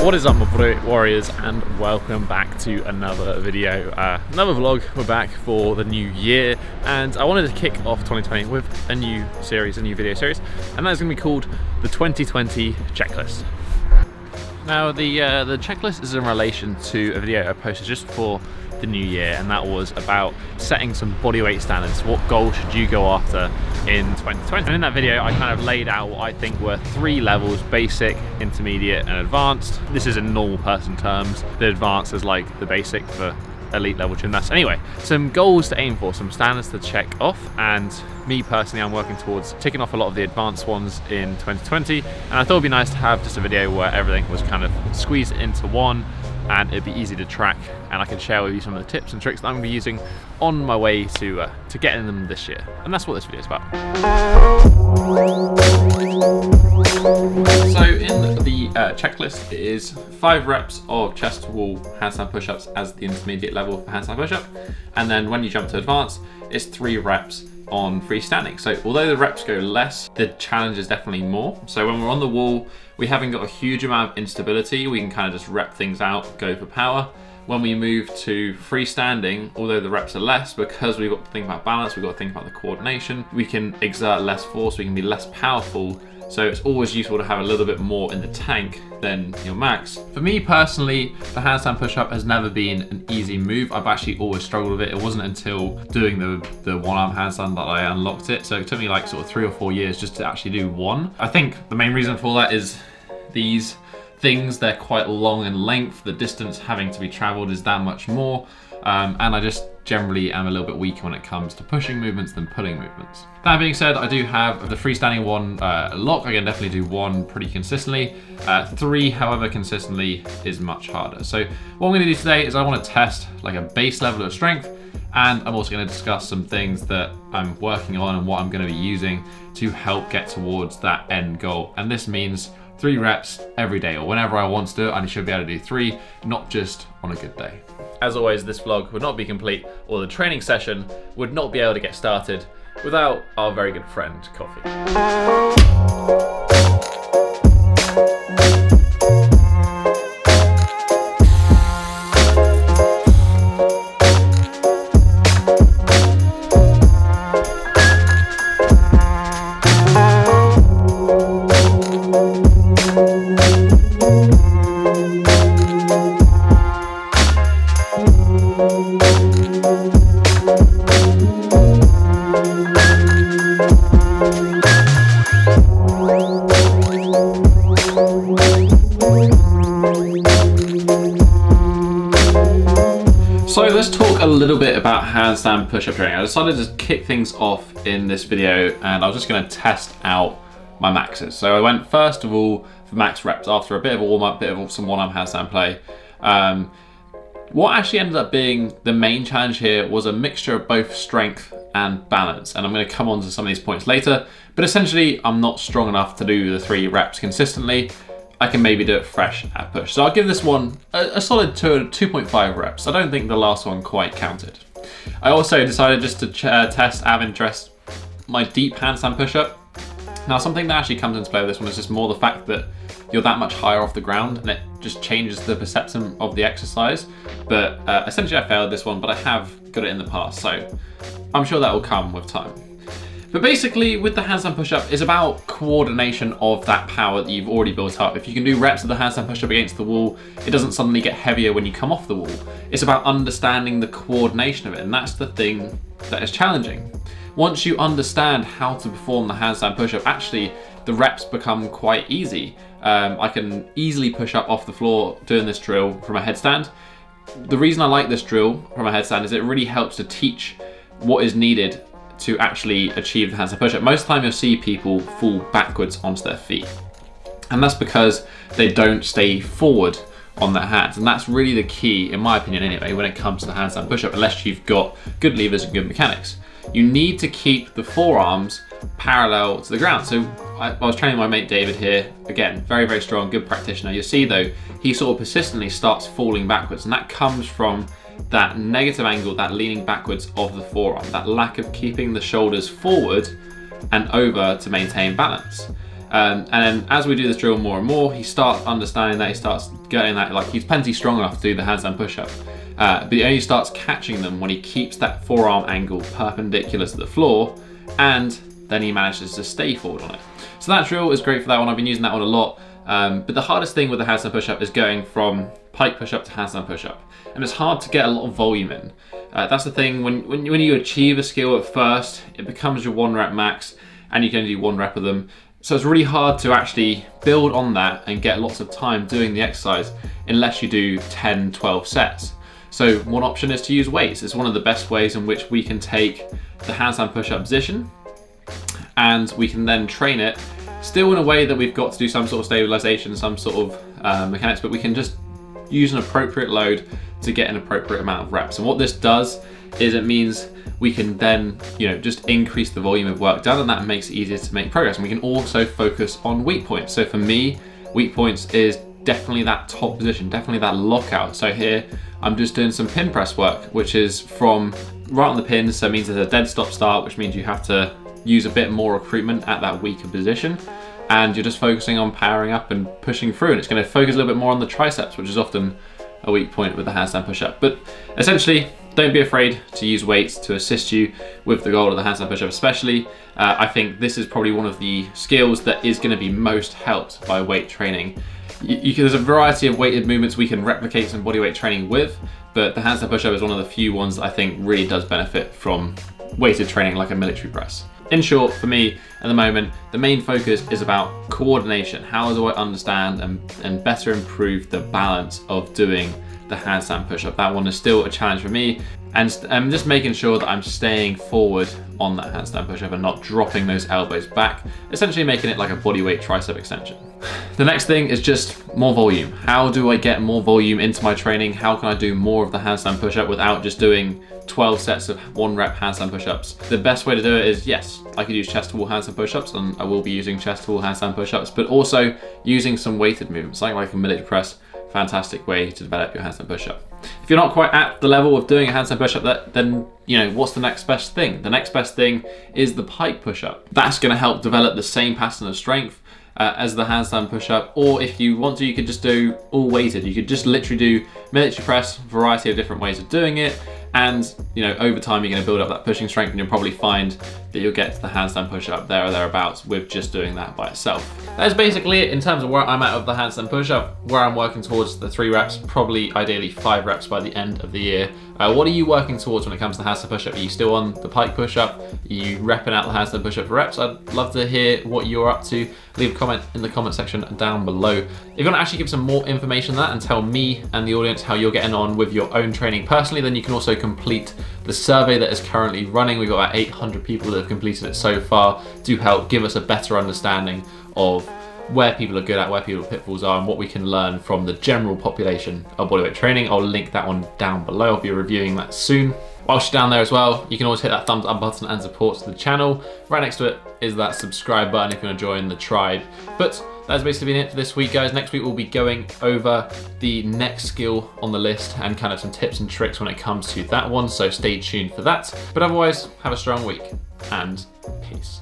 What is up, my warriors, and welcome back to another video, another vlog. We're back for the new year, and I wanted to kick off 2020 with a new series, a new video series, and that is going to be called the 2020 checklist. Now, the checklist is in relation to a video I posted just for the new year, and that was about setting some bodyweight standards. What goals should you go after in 2020? And in that video, I kind of laid out what I think were 3 levels: basic, intermediate, and advanced. This is in normal person terms. The advanced is like the basic for elite level gymnasts. Anyway, some goals to aim for, some standards to check off, and me personally, I'm working towards ticking off a lot of the advanced ones in 2020, and I thought it'd be nice to have just a video where everything was kind of squeezed into one and it'd be easy to track, and I can share with you some of the tips and tricks that I'm going to be using on my way to getting them this year. And that's what this video is about. So in the checklist, it is 5 reps of chest to wall handstand push-ups as the intermediate level for handstand push-up, and then when you jump to advanced, it's 3 reps on freestanding. So although the reps go less, the challenge is definitely more. So when we're on the wall, we haven't got a huge amount of instability. We can kind of just rep things out, go for power. When we move to freestanding, although the reps are less, because we've got to think about balance, we've got to think about the coordination, we can exert less force, we can be less powerful. So it's always useful to have a little bit more in the tank than your max. For me personally, the handstand push-up has never been an easy move. I've actually always struggled with it. It wasn't until doing the one-arm handstand that I unlocked it. So it took me like sort of 3 or 4 years just to actually do one. I think the main reason for that is these things, they're quite long in length. The distance having to be traveled is that much more. And I just generally am a little bit weaker when it comes to pushing movements than pulling movements. That being said, I do have the freestanding one locked. I can definitely do 1 pretty consistently. 3, however, consistently is much harder. So what I'm going to do today is I want to test like a base level of strength, and I'm also going to discuss some things that I'm working on and what I'm going to be using to help get towards that end goal. And this means 3 reps every day, or whenever I want to do it. I should be able to do 3, not just on a good day. As always, this vlog would not be complete, or the training session would not be able to get started without our very good friend, coffee. So let's talk a little bit about handstand push-up training. I decided to kick things off in this video, and I was just going to test out my maxes. So I went first of all for max reps after a bit of a warm-up, bit of some one-arm handstand play. What actually ended up being the main challenge here was a mixture of both strength and balance, and I'm going to come on to some of these points later, but essentially I'm not strong enough to do the 3 reps consistently. I can maybe do it fresh at push. So I'll give this one a solid 2.5 reps. I don't think the last one quite counted. I also decided just to test out of interest my deep handstand push-up. Now, something that actually comes into play with this one is just more the fact that you're that much higher off the ground, and it just changes the perception of the exercise. But essentially I failed this one, but I have got it in the past, so I'm sure that will come with time. But basically, with the handstand push-up, it's about coordination of that power that you've already built up. If you can do reps of the handstand push-up against the wall, it doesn't suddenly get heavier when you come off the wall. It's about understanding the coordination of it, and that's the thing that is challenging. Once you understand how to perform the handstand push-up, actually, the reps become quite easy. I can easily push up off the floor doing this drill from a headstand. The reason I like this drill from a headstand is it really helps to teach what is needed to actually achieve the handstand push-up. Most of the time you'll see people fall backwards onto their feet, and that's because they don't stay forward on their hands, and that's really the key, in my opinion anyway, when it comes to the handstand push-up, unless you've got good levers and good mechanics. You need to keep the forearms parallel to the ground. So I was training my mate David here, again, very, very strong, good practitioner. You'll see though, he sort of persistently starts falling backwards, and that comes from that negative angle, that leaning backwards of the forearm, that lack of keeping the shoulders forward and over to maintain balance. And then as we do this drill more and more, he starts understanding that, he starts getting that, like he's plenty strong enough to do the handstand push-up. But he only starts catching them when he keeps that forearm angle perpendicular to the floor, and then he manages to stay forward on it. So that drill is great for that one. I've been using that one a lot. But the hardest thing with the handstand push-up is going from pike push-up to handstand push-up. And it's hard to get a lot of volume in. That's the thing, when you achieve a skill at first, it becomes your 1 rep max, and you can only do 1 rep of them. So it's really hard to actually build on that and get lots of time doing the exercise unless you do 10, 12 sets. So one option is to use weights. It's one of the best ways in which we can take the handstand push-up position and we can then train it still in a way that we've got to do some sort of stabilization, some sort of mechanics, but we can just use an appropriate load to get an appropriate amount of reps. And what this does is it means we can then, just increase the volume of work done, and that makes it easier to make progress. And we can also focus on weak points. So for me, weak points is definitely that top position, definitely that lockout. So here, I'm just doing some pin press work, which is from right on the pins. So it means there's a dead stop start, which means you have to use a bit more recruitment at that weaker position. And you're just focusing on powering up and pushing through. And it's going to focus a little bit more on the triceps, which is often a weak point with the handstand push-up. But essentially, don't be afraid to use weights to assist you with the goal of the handstand push-up. Especially, I think this is probably one of the skills that is going to be most helped by weight training. There's a variety of weighted movements we can replicate some bodyweight training with, but the handstand push-up is one of the few ones that I think really does benefit from weighted training like a military press. In short, for me, at the moment, the main focus is about coordination. How do I understand and better improve the balance of doing the handstand push-up? That one is still a challenge for me, and I'm just making sure that I'm staying forward on that handstand push-up and not dropping those elbows back, essentially making it like a bodyweight tricep extension. The next thing is just more volume. How do I get more volume into my training? How can I do more of the handstand push-up without just doing 12 sets of 1 rep handstand push-ups? The best way to do it is, yes, I could use chest to wall handstand push-ups, and I will be using chest to wall handstand push-ups, but also using some weighted movements, something like a military press. Fantastic way to develop your handstand push-up. If you're not quite at the level of doing a handstand push-up, then what's the next best thing? The next best thing is the pike push-up. That's going to help develop the same pattern of strength as the handstand push-up, or if you want to, you could just do all weighted. You could just literally do military press, variety of different ways of doing it, and over time you're going to build up that pushing strength, and you'll probably find that you'll get to the handstand push-up there or thereabouts with just doing that by itself. That's basically it in terms of where I'm at with the handstand push-up, where I'm working towards the 3 reps, probably ideally 5 reps by the end of the year. What are you working towards when it comes to the handstand push-up? Are you still on the pike push-up? Are you repping out the handstand push-up for reps? I'd love to hear what you're up to. Leave a comment in the comment section down below. If you want to actually give some more information on that and tell me and the audience how you're getting on with your own training personally, then you can also complete the survey that is currently running. We've got about 800 people that have completed it so far to help give us a better understanding of where people are good at, where people's pitfalls are, and what we can learn from the general population of bodyweight training. I'll link that one down below. I'll be reviewing that soon. Whilst you're down there as well, you can always hit that thumbs up button and support to the channel. Right next to it is that subscribe button if you want to join the tribe. But that's basically been it for this week, guys. Next week we'll be going over the next skill on the list and kind of some tips and tricks when it comes to that one, so stay tuned for that. But otherwise, have a strong week and peace.